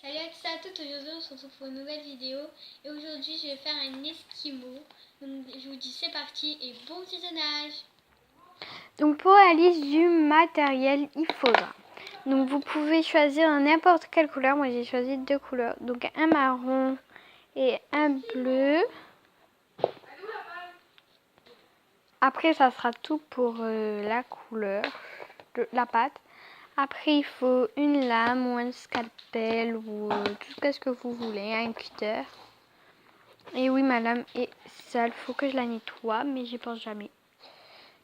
Salut à tous et à toutes, aujourd'hui on se retrouve pour une nouvelle vidéo et aujourd'hui je vais faire un esquimau. Donc je vous dis c'est parti et bon visionnage. Donc pour la liste du matériel, il faudra. Donc vous pouvez choisir n'importe quelle couleur. Moi j'ai choisi 2 couleurs. Donc un marron et un bleu. Après ça sera tout pour la couleur de la pâte. Après il faut une lame ou un scalpel ou tout ce que vous voulez, un cutter. Et oui, ma lame est sale, faut que je la nettoie, mais j'y pense jamais.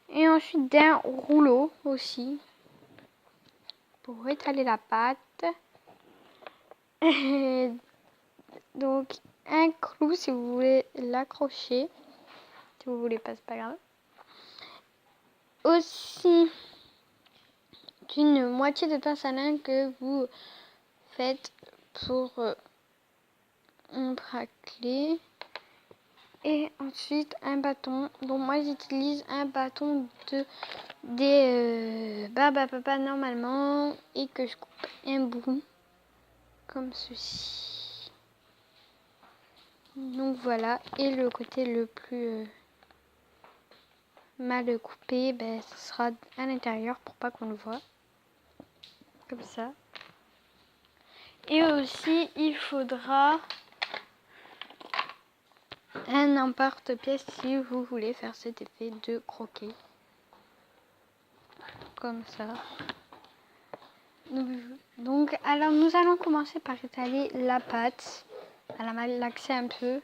Et ensuite d'un rouleau aussi pour étaler la pâte. Donc un clou si vous voulez l'accrocher. Si vous voulez pas, c'est pas grave. Aussi une moitié de pince à lin que vous faites pour racler. Et ensuite un bâton. Donc moi j'utilise un bâton des barbes à papa normalement et que je coupe un bout comme ceci. Donc voilà, et le côté le plus mal coupé, ce sera à l'intérieur pour pas qu'on le voit. Comme ça. Et aussi, il faudra un emporte-pièce si vous voulez faire cet effet de croquet. Comme ça. Donc, alors nous allons commencer par étaler la pâte. Elle a malaxé un peu.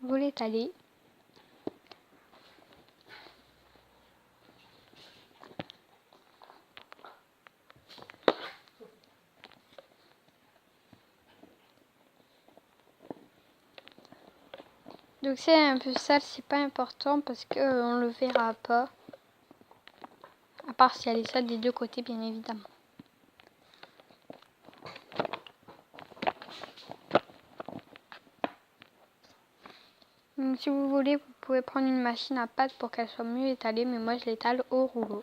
Vous l'étalez. Donc c'est un peu sale, c'est pas important parce que on le verra pas. À part si elle est sale des deux côtés, bien évidemment. Donc si vous voulez, vous pouvez prendre une machine à pâte pour qu'elle soit mieux étalée, mais moi je l'étale au rouleau.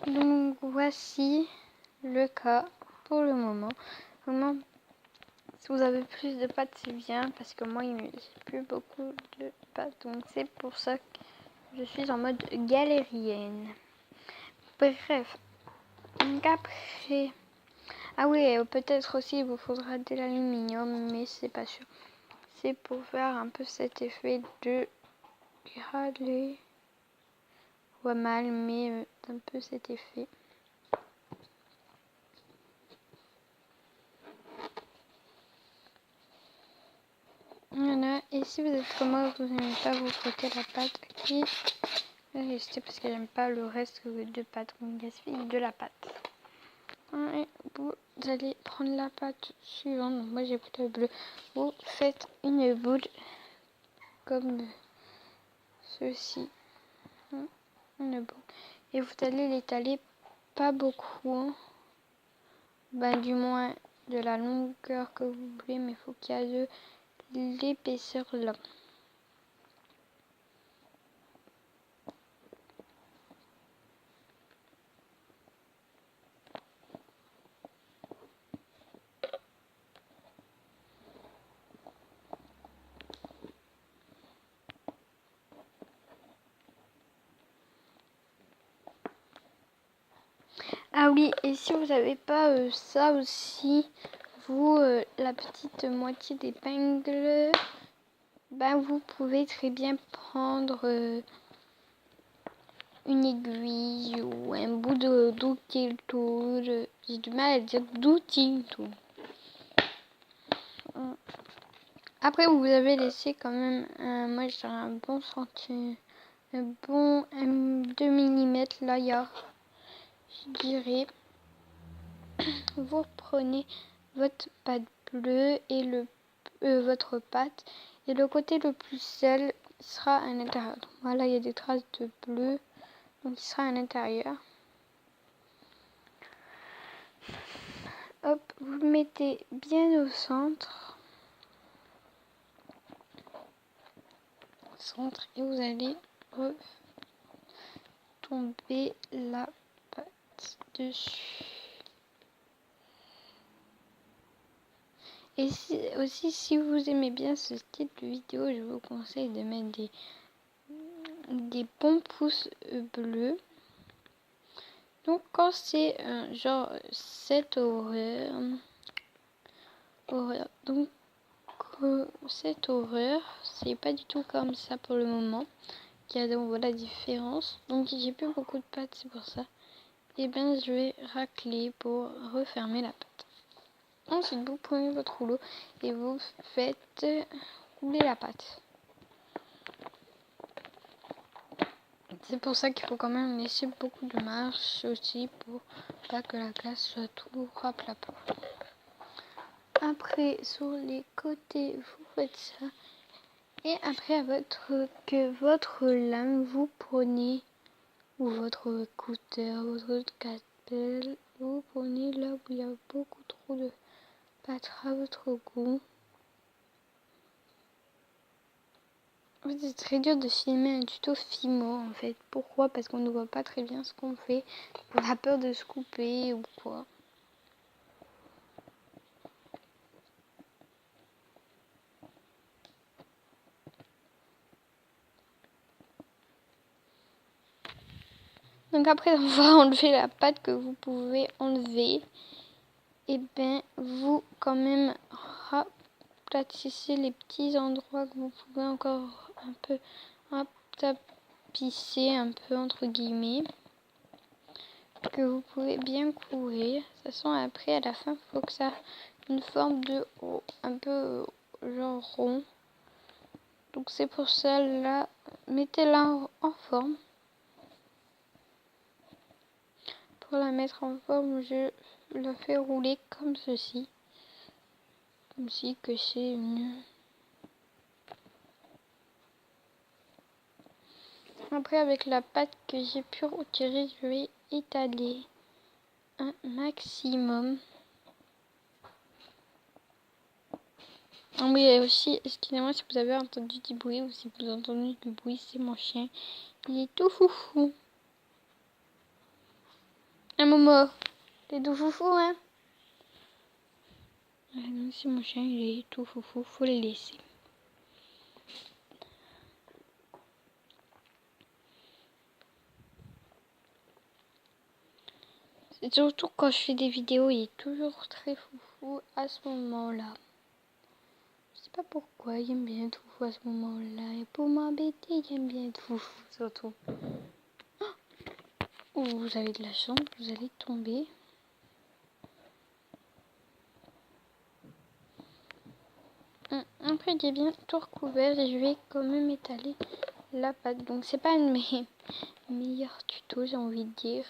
Donc voici le cas pour le moment. Vraiment, si vous avez plus de pâtes, c'est bien parce que moi, il me reste plus beaucoup de pâtes. Donc c'est pour ça que je suis en mode galérienne. Bref, donc après... Ah oui, peut-être aussi il vous faudra de l'aluminium, mais c'est pas sûr. C'est pour faire un peu cet effet de râler. Voit mal, mais un peu cet effet. Voilà, et si vous êtes comme moi, vous n'aimez pas vous frotter la pâte qui est restée parce que j'aime pas le reste de pâte, on gaspille de la pâte. Et vous allez prendre la pâte suivante, donc moi j'ai pris le bleu. Vous faites une boule comme ceci, une boule, et vous allez l'étaler pas beaucoup, du moins de la longueur que vous voulez, mais il faut qu'il y ait de l'épaisseur là. Ah oui, et si vous n'avez pas ça aussi, vous, la petite moitié d'épingle, vous pouvez très bien prendre une aiguille ou un bout d'outil tool. J'ai du mal à dire d'outil tool. Après, vous avez laissé quand même, moi je dirais un bon centimètre, un bon 2 mm là, je dirais. Vous prenez votre pâte bleu et votre pâte. Et le côté le plus sale sera à l'intérieur. Donc, voilà, il y a des traces de bleu. Donc il sera à l'intérieur. Hop, vous le mettez bien au centre. Et vous allez retomber la pâte dessus. Et aussi, si vous aimez bien ce style de vidéo, je vous conseille de mettre des bons pouces bleus. Donc quand c'est genre cette horreur, donc cette horreur, c'est pas du tout comme ça pour le moment. Il y a donc la différence. Donc j'ai plus beaucoup de pâte, c'est pour ça. Et bien je vais racler pour refermer la pâte. Ensuite vous prenez votre rouleau et vous faites rouler la pâte. C'est pour ça qu'il faut quand même laisser beaucoup de marge aussi pour pas que la glace soit tout rap. Après sur les côtés vous faites ça. Et après que votre lame vous prenez ou votre cutter, votre scalpel, vous prenez là où il y a beaucoup trop de pâte à votre goût. C'est très dur de filmer un tuto Fimo en fait. Pourquoi? Parce qu'on ne voit pas très bien ce qu'on fait. On a peur de se couper ou quoi. Donc après avoir enlevé la pâte que vous pouvez enlever, et bien vous quand même raplatissez les petits endroits que vous pouvez encore un peu tapisser un peu entre guillemets, que vous pouvez bien couvrir. De toute façon après à la fin il faut que ça ait une forme de un peu genre rond. Donc c'est pour ça là, mettez-la en forme. Pour la mettre en forme, je la fais rouler comme ceci. Comme si que c'est une... Après avec la pâte que j'ai pu retirer, je vais étaler un maximum. Ah oui, aussi, excusez-moi si vous avez entendu du bruit ou si vous entendez du bruit, c'est mon chien. Il est tout foufou. Un Momo, t'es tout foufou, hein? C'est mon chien, il est tout foufou, faut le laisser. C'est surtout quand je fais des vidéos, il est toujours très foufou à ce moment-là. Je sais pas pourquoi, il aime bien être foufou à ce moment-là. Et pour m'embêter, il aime bien être foufou, surtout. Oh, vous avez de la chance, vous allez tomber. Après, j'ai bien tout recouvert et je vais quand même étaler la pâte. Donc, c'est pas un de mes meilleurs tutos, j'ai envie de dire.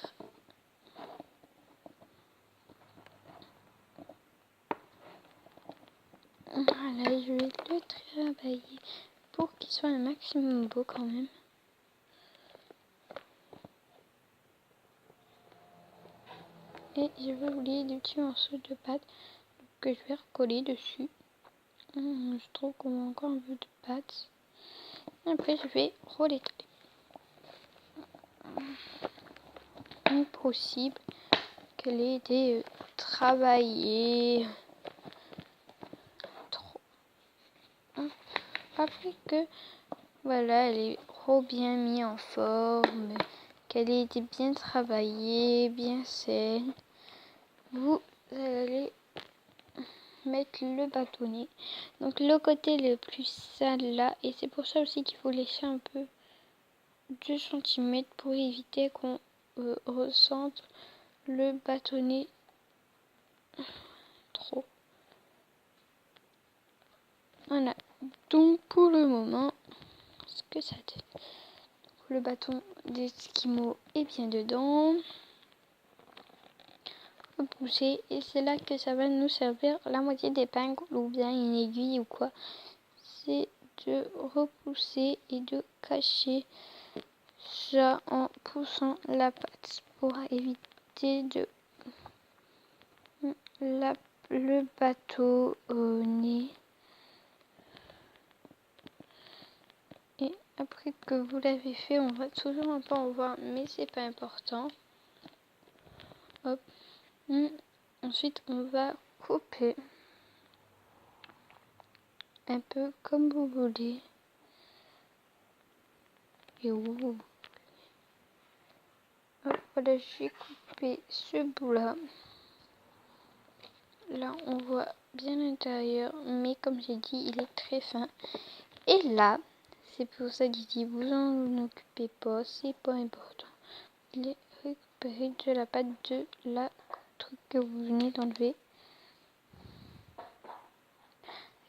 Voilà, je vais le travailler pour qu'il soit un maximum beau quand même. Et je vais oublier des petits morceaux de pâte que je vais recoller dessus. Je trouve qu'on a encore un peu de pâte. Après, je vais relétaler. Impossible qu'elle ait été travaillée trop. Après que voilà, elle est trop bien mise en forme, qu'elle ait été bien travaillée, bien saine, vous allez mettre le bâtonnet. Donc le côté le plus sale là, et c'est pour ça aussi qu'il faut laisser un peu 2 cm pour éviter qu'on ressente le bâtonnet trop. Voilà, donc pour le moment, ce que ça donne. Le bâton d'esquimau est bien dedans. repousser et c'est là que ça va nous servir la moitié d'épingle ou bien une aiguille ou quoi. C'est de repousser et de cacher ça en poussant la pâte pour éviter de le bateau au nez. Et après que vous l'avez fait, on va toujours un peu en voir, mais c'est pas important. Hop. Ensuite, on va couper un peu comme vous voulez. Et Hop, voilà, j'ai coupé ce bout-là. Là, on voit bien l'intérieur, mais comme j'ai dit, il est très fin. Et là, c'est pour ça que je dis, vous en occupez pas, c'est pas important. Il est récupéré de la pâte de la truc que vous venez d'enlever.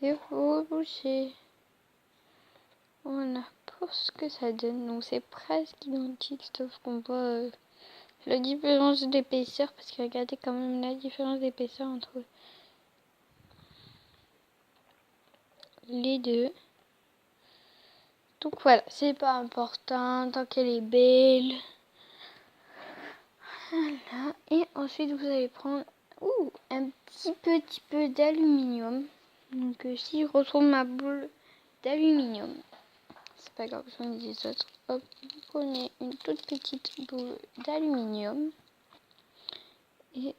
Et vous rebouchez. Voilà, pour ce que ça donne. Donc c'est presque identique, sauf qu'on voit la différence d'épaisseur, parce que regardez quand même la différence d'épaisseur entre les deux. Donc voilà, c'est pas important tant qu'elle est belle. Voilà, et ensuite vous allez prendre un petit peu d'aluminium. Donc si je retrouve ma boule d'aluminium, c'est pas grave, j'en ai des autres. Hop, vous prenez une toute petite boule d'aluminium et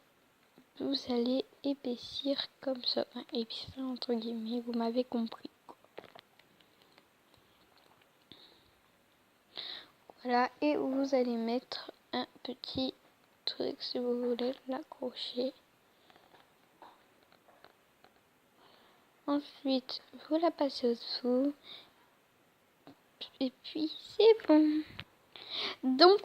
vous allez épaissir comme ça. Enfin, épaissir entre guillemets, vous m'avez compris. Voilà, et vous allez mettre un petit truc si vous voulez l'accrocher. Ensuite, vous la passez au-dessous. Et puis, c'est bon. Donc,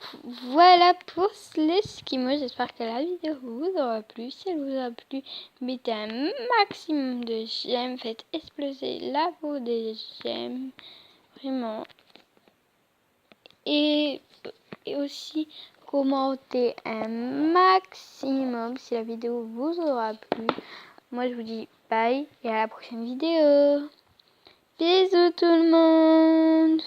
voilà pour l'esquimau. J'espère que la vidéo vous aura plu. Si elle vous a plu, mettez un maximum de j'aime. Faites exploser la boule des j'aime. Vraiment. Et aussi, commentez un maximum si la vidéo vous aura plu. Moi, je vous dis bye et à la prochaine vidéo. Bisous tout le monde!